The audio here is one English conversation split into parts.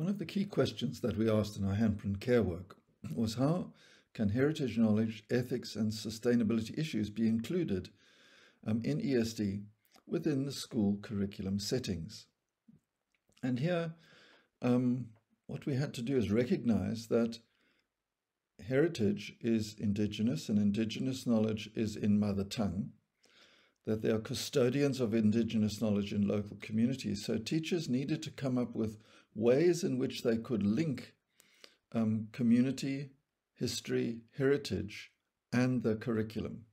One of the key questions that we asked in our handprint care work was how can heritage knowledge, ethics and sustainability issues be included in ESD within the school curriculum settings. And here what we had to do is recognize that heritage is indigenous and indigenous knowledge is in mother tongue, that they are custodians of indigenous knowledge in local communities. So teachers needed to come up with ways in which they could link community, history, heritage, and the curriculum.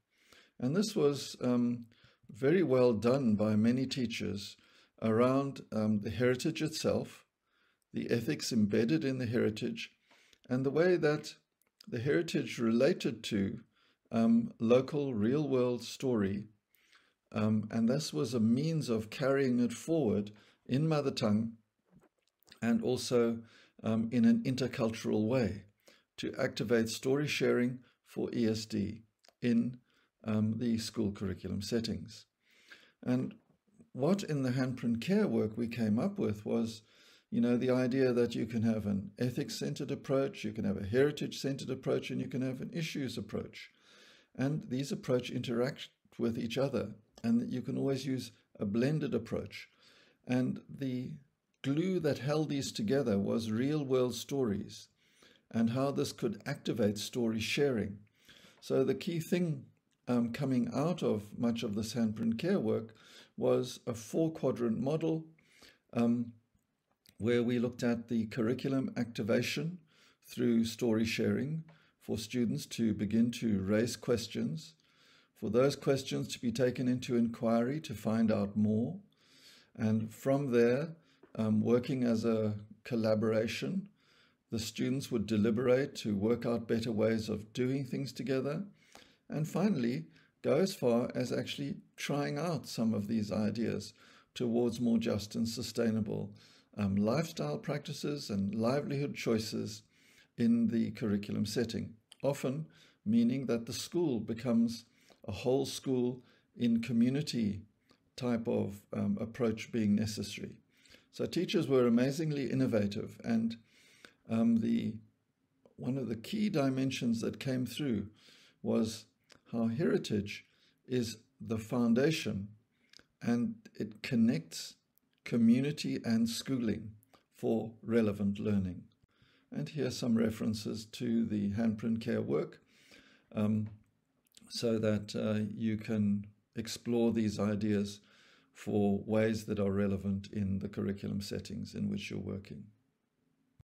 And this was very well done by many teachers around the heritage itself, the ethics embedded in the heritage, and the way that the heritage related to local real-world story. And this was a means of carrying it forward in mother tongue and also in an intercultural way to activate story sharing for ESD in the school curriculum settings. And what in the handprint care work we came up with was, the idea that you can have an ethics-centered approach, you can have a heritage-centered approach, and you can have an issues approach. And these approaches interact with each other, and that you can always use a blended approach. And the glue that held these together was real-world stories and how this could activate story sharing. So the key thing coming out of much of this handprint care work was a 4-quadrant model where we looked at the curriculum activation through story sharing for students to begin to raise questions, for those questions to be taken into inquiry to find out more, and from there, working as a collaboration, the students would deliberate to work out better ways of doing things together, and finally go as far as actually trying out some of these ideas towards more just and sustainable lifestyle practices and livelihood choices in the curriculum setting, often meaning that the school becomes a whole school in community type of approach being necessary. So teachers were amazingly innovative, and one of the key dimensions that came through was how heritage is the foundation and it connects community and schooling for relevant learning. And here are some references to the handprint care work so that you can explore these ideas for ways that are relevant in the curriculum settings in which you're working.